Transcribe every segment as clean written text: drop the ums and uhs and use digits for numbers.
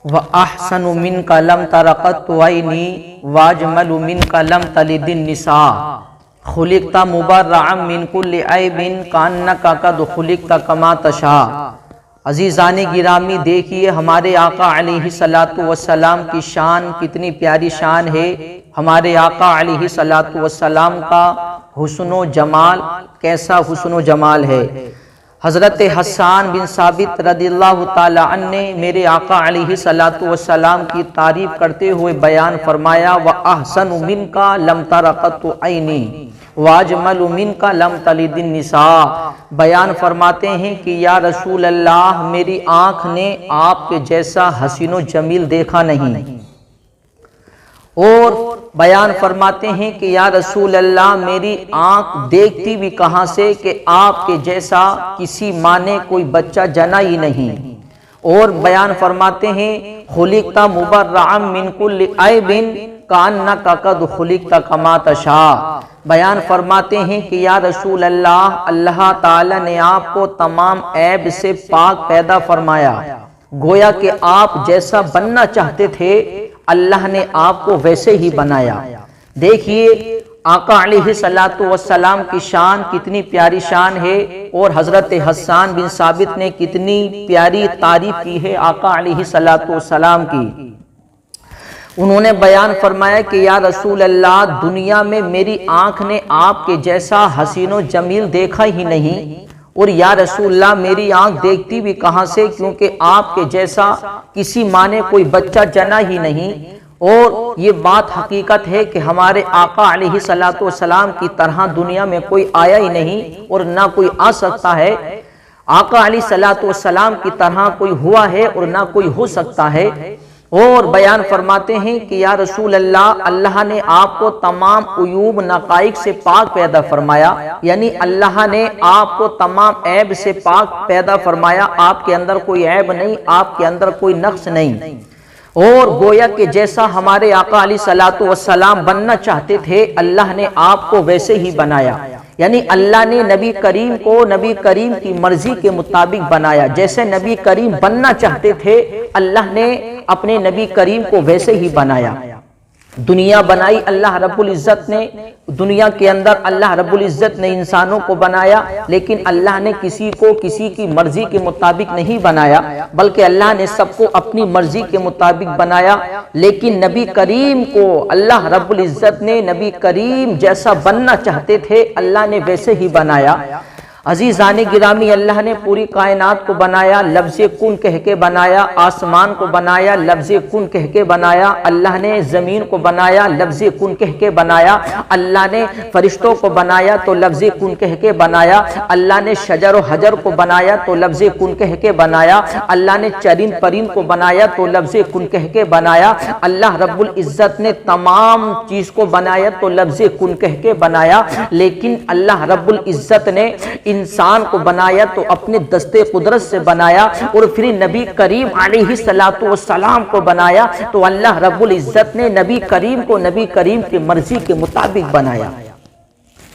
وَأَحْسَنُ مِنْكَ لَمْ تَرَ قَطُّ عَيْنِي وَأَجْمَلُ مِنْكَ لَمْ تَلِدِ النِّسَاءُ خُلِقْتَ مُبَرَّأً مِنْ كُلِّ عَيْبٍ كَأَنَّكَ قَدْ خُلِقْتَ كَمَا تَشَاءُ۔ عزیزان گرامی، دیکھیے ہمارے آقا علیہ السلام کی شان کتنی پیاری شان ہے۔ ہمارے آقا علیہ السلام کا حسن و جمال کیسا حسن و جمال ہے۔ حضرت حسان بن ثابت رضی اللہ تعالی عنہ نے میرے آقا علیہ السلام کی تعریف کرتے ہوئے بیان فرمایا، وَأَحْسَنُ مِنْكَ لَمْ تَرَ قَطُّ عَيْنِي وَأَجْمَلُ مِنْكَ لَمْ تَلِدِ النِّسَاءُ۔ بیان فرماتے ہیں کہ یا رسول اللہ، میری آنکھ نے آپ کے جیسا حسین و جمیل دیکھا نہیں۔ اور بیان فرماتے ہیں کہ یا رسول اللہ، میری آنکھ دیکھتی بھی کہاں سے کہ آپ کے جیسا کسی ماں نے کوئی بچہ جنا ہی نہیں۔ اور بیان فرماتے ہیں، خلقت مبرأً من کل عیب کأنک قد خلقت کما تشاء۔ بیان فرماتے ہیں کہ یا رسول اللہ، اللہ تعالی نے آپ کو تمام عیب سے پاک پیدا فرمایا، گویا کہ آپ جیسا بننا چاہتے تھے اللہ نے آپ کو ویسے ہی بنایا۔ دیکھیے آقا علیہ السلام کی شان کتنی پیاری شان ہے، اور حضرت حسان بن ثابت نے کتنی پیاری تعریف کی ہے آقا علیہ السلام کی۔ انہوں نے بیان فرمایا کہ یا رسول اللہ، دنیا میں میری آنکھ نے آپ کے جیسا حسین و جمیل دیکھا ہی نہیں، اور یا رسول اللہ میری آنکھ دیکھتی بھی کہاں سے، کیونکہ آپ کے جیسا کسی ماں نے کوئی بچہ جنا ہی نہیں۔ اور یہ بات حقیقت ہے کہ ہمارے آقا علیہ السلام کی طرح دنیا میں کوئی آیا ہی نہیں اور نہ کوئی آ سکتا ہے۔ آقا علیہ السلام کی طرح کوئی ہوا ہے اور نہ کوئی ہو سکتا ہے۔ اور بیان فرماتے ہیں کہ یا رسول اللہ، اللہ نے آپ کو تمام عیوب نقائص سے پاک پیدا فرمایا، یعنی اللہ نے آپ کو تمام عیب سے پاک پیدا فرمایا، آپ کے اندر کوئی عیب نہیں، آپ کے اندر کوئی نقص نہیں۔ اور گویا کہ جیسا ہمارے آقا علیہ السلام بننا چاہتے تھے اللہ نے آپ کو ویسے ہی بنایا، یعنی اللہ نے نبی کریم کو نبی کریم کی مرضی کے مطابق بنایا، جیسے نبی کریم بننا چاہتے تھے اللہ نے اپنے نبی کریم کو ویسے ہی بنایا۔ دنیا بنائی اللہ رب العزت نے، دنیا کے اندر اللہ رب العزت نے انسانوں کو بنایا، لیکن اللہ نے کسی کو کسی کی مرضی کے مطابق نہیں بنایا، بلکہ اللہ نے سب کو اپنی مرضی کے مطابق بنایا۔ لیکن نبی کریم کو اللہ رب العزت نے نبی کریم جیسا بننا چاہتے تھے اللہ نے ویسے ہی بنایا۔ عزیزان گرامی، اللہ نے پوری کائنات کو بنایا، لفظ کن کہہ کے بنایا، آسمان کو بنایا، لفظ کن کہہ کے بنایا، اللہ نے زمین کو بنایا، لفظ کن کہہ کے بنایا، اللہ نے فرشتوں کو بنایا تو لفظ کن کہہ کے بنایا، اللہ نے شجر و حجر کو بنایا تو لفظ کن کہہ کے بنایا، اللہ نے چرند پرند کو بنایا تو لفظ کن کہہ کے بنایا، اللہ رب العزت نے تمام چیز کو بنایا تو لفظ کن کہہ کے بنایا۔ لیکن اللہ رب العزت نے انسان کو بنایا تو اپنے دستے قدرت سے بنایا، اور پھر نبی کریم علیہ السلام کو بنایا تو اللہ رب العزت نے نبی کریم کو نبی کریم کی مرضی کے مطابق بنایا۔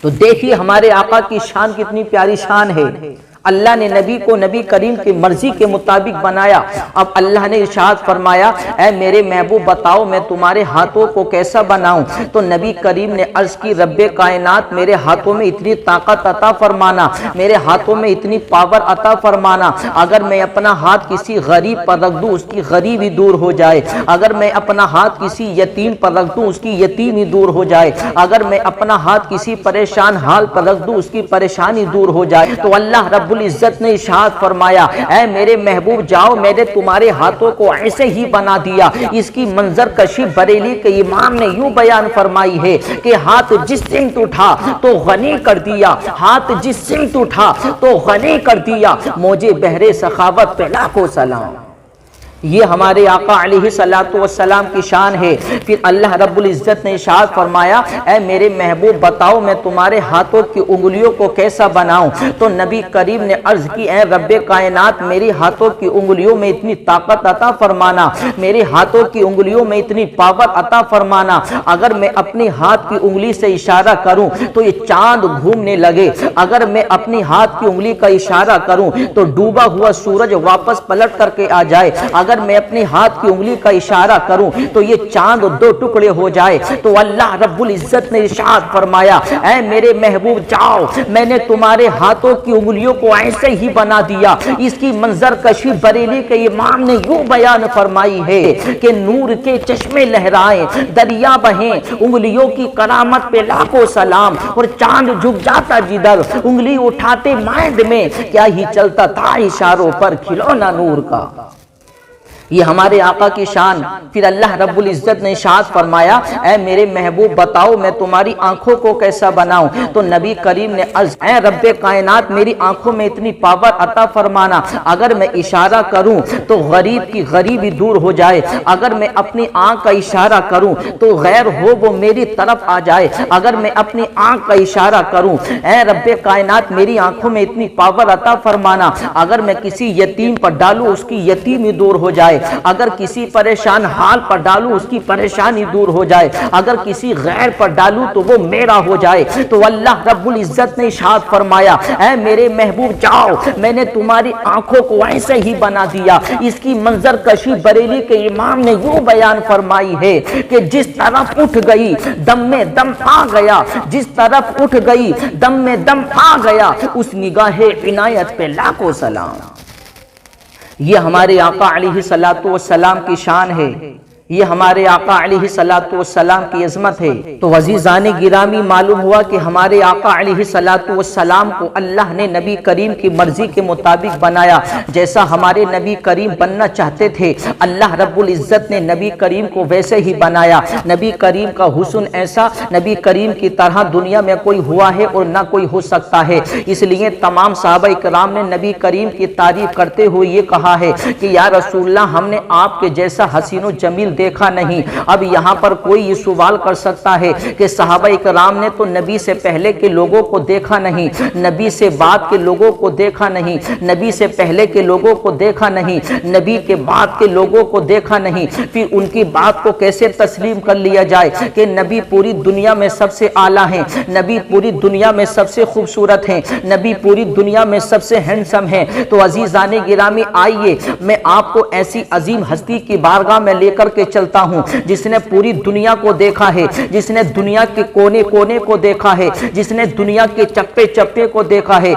تو دیکھیے ہمارے آقا کی شان کتنی پیاری شان ہے، اللہ نے نبی کو نبی کریم کی مرضی کے مطابق بنایا۔ اب اللہ نے ارشاد فرمایا، اے میرے محبوب بتاؤ میں تمہارے ہاتھوں کو کیسا بناؤں؟ تو نبی کریم نے عرض کی، رب کائنات میرے ہاتھوں میں اتنی طاقت عطا فرمانا، میرے ہاتھوں میں اتنی پاور عطا فرمانا، اگر میں اپنا ہاتھ کسی غریب پر رکھ دوں اس کی غریبی دور ہو جائے، اگر میں اپنا ہاتھ کسی یتیم پر رکھ دوں اس کی یتیمی دور ہو جائے، اگر میں اپنا ہاتھ کسی پریشان حال پر رکھ دوں اس کی پریشانی دور ہو جائے۔ تو اللہ رب العزت نے ارشاد فرمایا، اے میرے محبوب جاؤ، میں نے تمہارے ہاتھوں کو ایسے ہی بنا دیا۔ اس کی منظر کشی بریلی کے امام نے یوں بیان فرمائی ہے کہ ہاتھ جس سمت اٹھا تو غنی کر دیا، ہاتھ جس سمت اٹھا تو غنی کر دیا، موجے بحر سخاوت پہ لاکھوں سلام۔ یہ ہمارے آقا علیہ السلام کی شان ہے۔ پھر اللہ رب العزت نے ارشاد فرمایا، اے میرے محبوب بتاؤ میں تمہارے ہاتھوں کی انگلیوں کو کیسا بناؤں؟ تو نبی کریم نے عرض کی، اے رب کائنات میری ہاتھوں کی انگلیوں میں اتنی طاقت عطا فرمانا، میرے ہاتھوں کی انگلیوں میں اتنی پاور عطا فرمانا، اگر میں اپنی ہاتھ کی انگلی سے اشارہ کروں تو یہ چاند گھومنے لگے، اگر میں اپنی ہاتھ کی انگلی کا اشارہ کروں تو ڈوبا ہوا سورج واپس پلٹ کر کے آ جائے، اگر میں اپنے ہاتھ کی انگلی کا اشارہ کروں تو یہ چاند دو ٹکڑے ہو جائے۔ تو اللہ رب العزت نے ارشاد فرمایا اے میرے محبوب جاؤ، میں نے تمہارے ہاتھوں کی انگلیوں کو ایسے ہی بنا دیا۔ اس کی منظر کشی بریلی کے امام نے یوں بیان فرمائی ہے کہ نور کے چشمے لہرائیں، دریا بہیں، انگلیوں کی کرامت پہ لاکھوں سلام، اور چاند جھک جاتا جدھر انگلی اٹھاتے مائند میں، کیا ہی چلتا تھا اشاروں پر کھلونا نور کا۔ یہ ہمارے آقا کی شان۔ پھر اللہ رب العزت نے ارشاد فرمایا اے میرے محبوب بتاؤ میں تمہاری آنکھوں کو کیسا بناؤں؟ تو نبی کریم نے عرض اے رب کائنات میری آنکھوں میں اتنی پاور عطا فرمانا، اگر میں اشارہ کروں تو غریب کی غریبی دور ہو جائے، اگر میں اپنی آنکھ کا اشارہ کروں تو غیر ہو وہ میری طرف آ جائے، اگر میں اپنی آنکھ کا اشارہ کروں اے رب کائنات میری آنکھوں میں اتنی پاور عطا فرمانا، اگر میں کسی یتیم پر ڈالوں اس کی یتیمی دور ہو جائے، اگر کسی پریشان حال پر ڈالوں اس کی پریشانی دور ہو جائے، اگر کسی غیر پر ڈالوں تو وہ میرا ہو جائے۔ تو اللہ رب العزت نے ارشاد فرمایا اے میرے محبوب جاؤ، میں نے تمہاری آنکھوں کو ایسے ہی بنا دیا۔ اس کی منظر کشی بریلی کے امام نے یوں بیان فرمائی ہے کہ جس طرف اٹھ گئی دم میں دم آ گیا، جس طرف اٹھ گئی دم میں دم آ گیا، اس نگاہ عنایت پہ لاکھوں سلام۔ یہ ہمارے آقا علیہ الصلوۃ والسلام کی شان ہے، یہ ہمارے آقا علیہ الصلوۃ والسلام کی عظمت ہے۔ تو عزیزان گرامی معلوم ہوا کہ ہمارے آقا علیہ الصلوۃ والسلام کو اللہ نے نبی کریم کی مرضی کے مطابق بنایا، جیسا ہمارے نبی کریم بننا چاہتے تھے اللہ رب العزت نے نبی کریم کو ویسے ہی بنایا۔ نبی کریم کا حسن ایسا، نبی کریم کی طرح دنیا میں کوئی ہوا ہے اور نہ کوئی ہو سکتا ہے۔ اس لیے تمام صحابہ کرام نے نبی کریم کی تعریف کرتے ہوئے یہ کہا ہے کہ یا رسول اللہ ہم نے آپ کے جیسا حسین و جمیل دیکھا نہیں۔ اب یہاں پر کوئی یہ سوال کر سکتا ہے کہ صحابہ کرام نے تو نبی سے پہلے کے لوگوں کو دیکھا نہیں، نبی سے بعد کے لوگوں کو دیکھا نہیں، نبی سے پہلے کے لوگوں کو دیکھا نہیں، نبی کے بعد کے لوگوں کو دیکھا نہیں، پھر ان کی بات کو کیسے تسلیم کر لیا جائے کہ نبی پوری دنیا میں سب سے اعلیٰ ہیں، نبی پوری دنیا میں سب سے خوبصورت ہیں، نبی پوری دنیا میں سب سے ہینڈسم ہیں۔ تو عزیزان گرامی آئیے میں آپ کو ایسی عظیم ہستی کی بارگاہ میں لے کر کے چلتا ہوں جس نے پوری دنیا کو دیکھا ہے، جس نے دنیا کے کونے کونے کو دیکھا ہے، جس نے دنیا کے چپے چپے کو دیکھا ہے،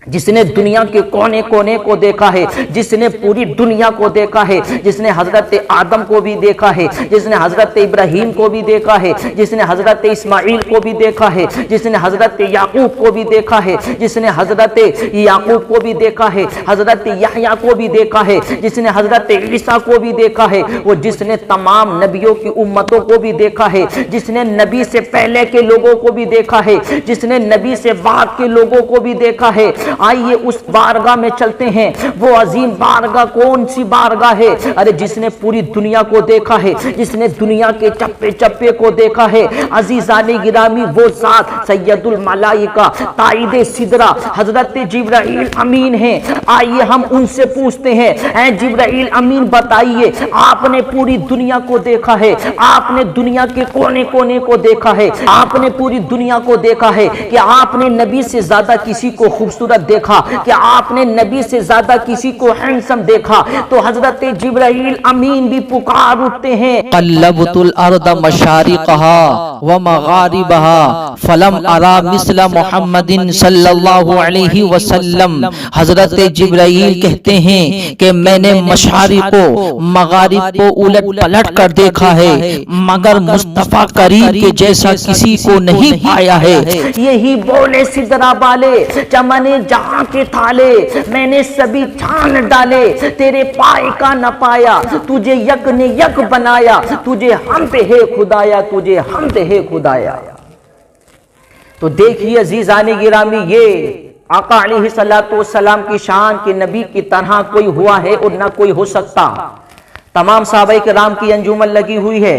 جس نے دنیا کے کونے کونے کو دیکھا ہے، جس نے پوری دنیا کو دیکھا ہے، جس نے حضرت آدم کو بھی دیکھا ہے، جس نے حضرت ابراہیم کو بھی دیکھا ہے، جس نے حضرت اسماعیل کو بھی دیکھا ہے، جس نے حضرت یعقوب کو بھی دیکھا ہے، جس نے حضرت یعقوب کو بھی دیکھا ہے، حضرت یحییٰ کو بھی دیکھا ہے، جس نے حضرت عیسیٰ کو بھی دیکھا ہے، وہ جس نے تمام نبیوں کی امتوں کو بھی دیکھا ہے، جس نے نبی سے پہلے کے لوگوں کو بھی دیکھا ہے، جس نے نبی سے بعد کے لوگوں کو بھی دیکھا ہے۔ آئیے اس بارگاہ میں چلتے ہیں۔ وہ عظیم بارگاہ کون سی بارگاہ ہے؟ ارے جس نے پوری دنیا کو دیکھا ہے، جس نے دنیا کے چپے چپے کو دیکھا ہے۔ عزیزان گرامی وہ ذات سید الملائکہ تائید صدرہ حضرت جبرائیل امین ہیں۔ آئیے ہم ان سے پوچھتے ہیں اے جبرائیل امین بتائیے آپ نے پوری دنیا کو دیکھا ہے، آپ نے دنیا کے کونے کونے کو دیکھا ہے، آپ نے پوری دنیا کو دیکھا ہے کہ آپ نے نبی سے زیادہ کسی کو خوبصورت دیکھا، کہ آپ نے نبی سے زیادہ کسی کو ہینڈسم دیکھا؟ تو حضرت جبرائیل امین بھی پکار اٹھتے ہیں قلبت الارض مشارقها ومغاربها فلم ارى مثل محمد صلی اللہ علیہ وسلم۔ حضرت جبرائیل کہتے ہیں کہ میں نے مشارق کو مغارب کو الٹ پلٹ کر دیکھا ہے مگر مصطفیٰ کریم کے جیسا کسی کو نہیں پایا ہے۔ یہی بولے سدرا بالے چمنے جہاں کے تھالے، میں نے سبھی چھان ڈالے تیرے پائے کا نہ پایا، تجھے یک نے یک بنایا، تجھے حمد ہے خدایا، تجھے حمد ہے خدایا۔ تو دیکھیے عزیزان گرامی یہ آقا علیہ الصلوۃ والسلام کی شان کہ نبی کی طرح کوئی ہوا ہے اور نہ کوئی ہو سکتا۔ تمام صحابہ کرام کی انجمن لگی ہوئی ہے،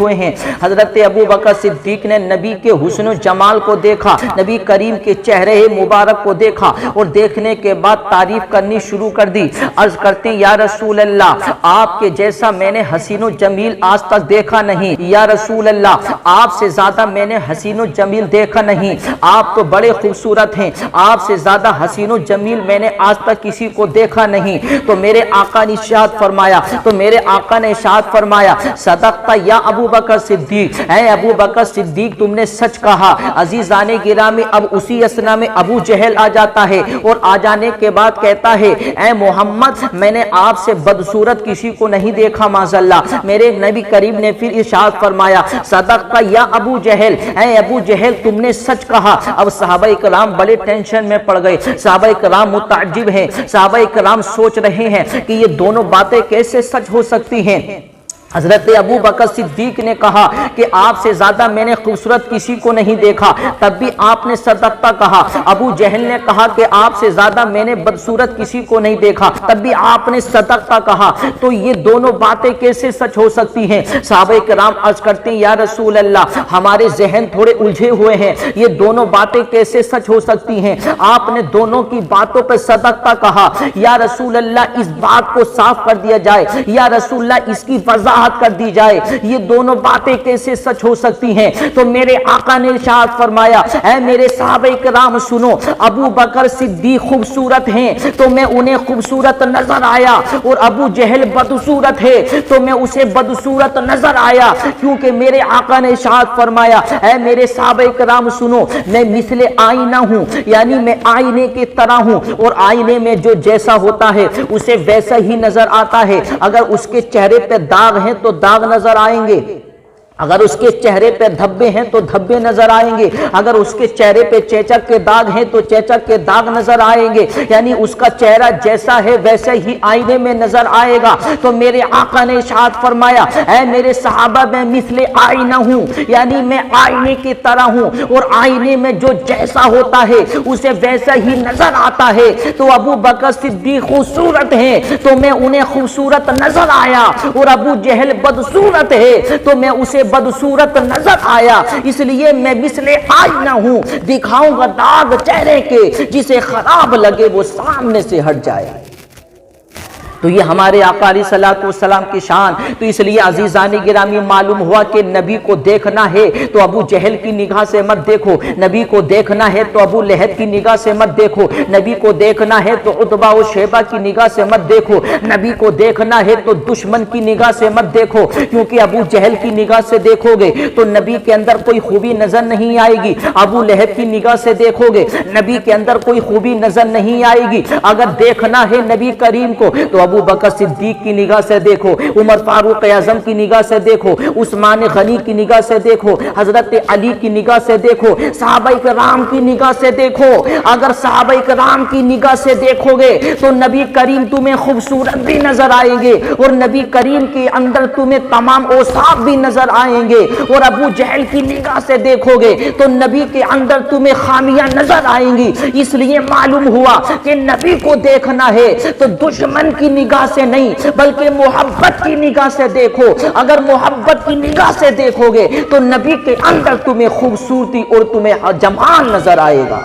ہوئے ہیں. حضرت ابو بکر صدیق نے نبی کے حسن و جمال کو دیکھا, نبی کریم کے چہرے مبارک کو دیکھا اور دیکھنے کے بعد تعریف کرنی شروع کر دی. عرض کرتے ہیں یا رسول اللہ آپ کے جیسا میں نے حسین و جمیل آج تک دیکھا نہیں. یا رسول اللہ آپ سے زیادہ میں نے حسین و جمیل دیکھا نہیں, آپ تو بڑے خوبصورت ہیں, آپ سے زیادہ حسین و جمیل میں نے آج تک کسی کو دیکھا نہیں. تو میرے آقا نے ارشاد فرمایا صدقت یا ابو بکر صدیق, اے ابو بکر صدیق تم نے سچ کہا. عزیزان گرامی اب اسی اسنا میں ابو جہل آ جاتا ہے اور آ جانے کے بعد کہتا ہے اے محمد میں نے آپ سے بدصورت کسی کو نہیں دیکھا معاذ اللہ. میرے نبی کریم نے پھر ارشاد فرمایا صدقت یا ابو جہل, اے ابو جہل تم نے سچ کہا. اب صحابہ کرام بڑے ٹینشن میں پڑ گئے, صحابہ کرام متعجب ہیں, صحابہ کرام سوچ رہے ہیں کہ یہ دونوں باتیں کیسے سچ ہو سکتی ہیں. حضرت ابو بکر صدیق نے کہا کہ آپ سے زیادہ میں نے خوبصورت کسی کو نہیں دیکھا, تب بھی آپ نے صدقہ کہا. ابو جہل نے کہا کہ آپ سے زیادہ میں نے بدصورت کسی کو نہیں دیکھا, تب بھی آپ نے صدقہ کہا. تو یہ دونوں باتیں کیسے سچ ہو سکتی ہیں؟ صحابہ کرام عرض کرتے ہیں یا رسول اللہ ہمارے ذہن تھوڑے الجھے ہوئے ہیں, یہ دونوں باتیں کیسے سچ ہو سکتی ہیں؟ آپ نے دونوں کی باتوں پہ صدقہ کہا. یا رسول اللہ اس بات کو صاف کر دیا جائے, یا رسول اللہ اس کی وضاحت کر دی جائے, یہ دونوں باتیں کیسے سچ ہو سکتی ہیں؟ تو میرے آقا نے ارشاد فرمایا اے میرے صحابہ کرام سنو, ابو بکر صدیق خوبصورت ہیں تو میں انہیں خوبصورت نظر آیا, اور ابو جہل بدصورت ہے تو میں اسے بدصورت نظر آیا, کیونکہ میرے آقا نے ارشاد فرمایا اے میرے صحابہ کرام سنو, میں مثل آئینہ ہوں, یعنی میں آئینے کی طرح ہوں, اور آئینے میں جو جیسا ہوتا ہے اسے ویسا ہی نظر آتا ہے. اگر اس کے چہرے پہ داغ ہیں تو داغ نظر آئیں گے, اگر اس کے چہرے پہ دھبے ہیں تو دھبے نظر آئیں گے, اگر اس کے چہرے پہ چیچک کے داغ ہیں تو چیچک کے داغ نظر آئیں گے. یعنی اس کا چہرہ جیسا ہے ویسے ہی آئینے میں نظر آئے گا. تو میرے آقا نے ارشاد فرمایا اے میرے صحابہ میں مثل آئینہ ہوں, یعنی میں آئینے کی طرح ہوں, اور آئینے میں جو جیسا ہوتا ہے اسے ویسا ہی نظر آتا ہے. تو ابو بکر صدیق خوبصورت ہیں تو میں انہیں خوبصورت نظر آیا, اور ابو جہل بدصورت ہے تو میں اسے بدصورت نظر آیا. اس لیے میں مثل آئینہ ہوں, دکھاؤں گا داغ چہرے کے, جسے خراب لگے وہ سامنے سے ہٹ جائے. تو یہ ہمارے آقا علیہ الصلوۃ والسلام کی شان. تو اس لیے عزیزان گرامی معلوم ہوا کہ نبی کو دیکھنا ہے تو ابو جہل کی نگاہ سے مت دیکھو, نبی کو دیکھنا ہے تو ابو لہب کی نگاہ سے مت دیکھو, نبی کو دیکھنا ہے تو عتبہ و شیبہ کی نگاہ سے مت دیکھو, نبی کو دیکھنا ہے تو دشمن کی نگاہ سے مت دیکھو, کیونکہ ابو جہل کی نگاہ سے دیکھو گے تو نبی کے اندر کوئی خوبی نظر نہیں آئے گی. ابو لہب کی نگاہ سے دیکھو گے نبی کے اندر کوئی خوبی نظر نہیں آئے گی. اگر دیکھنا ہے نبی کریم کو تو ابو بکر صدیق کی نگاہ سے دیکھو, عمر فاروق اعظم کی نگاہ سے دیکھو, عثمان غنی کی نگاہ سے دیکھو, حضرت علی کی نگاہ سے دیکھو, صحابہ کرام کی نگاہ سے دیکھو. اگر صحابہ کرام کی نگاہ سے دیکھو گے تو نبی کریم تمہیں خوبصورت بھی نظر آئیں گے, اور نبی کریم کے اندر تمہیں تمام اوصاف بھی نظر آئیں گے. اور ابو جہل کی نگاہ سے دیکھو گے تو نبی کے اندر تمہیں خامیاں نظر آئیں گی. اس لیے معلوم ہوا کہ نبی کو دیکھنا ہے تو دشمن کی نگاہ سے نہیں بلکہ محبت کی نگاہ سے دیکھو. اگر محبت کی نگاہ سے دیکھو گے تو نبی کے اندر تمہیں خوبصورتی اور تمہیں جمال نظر آئے گا.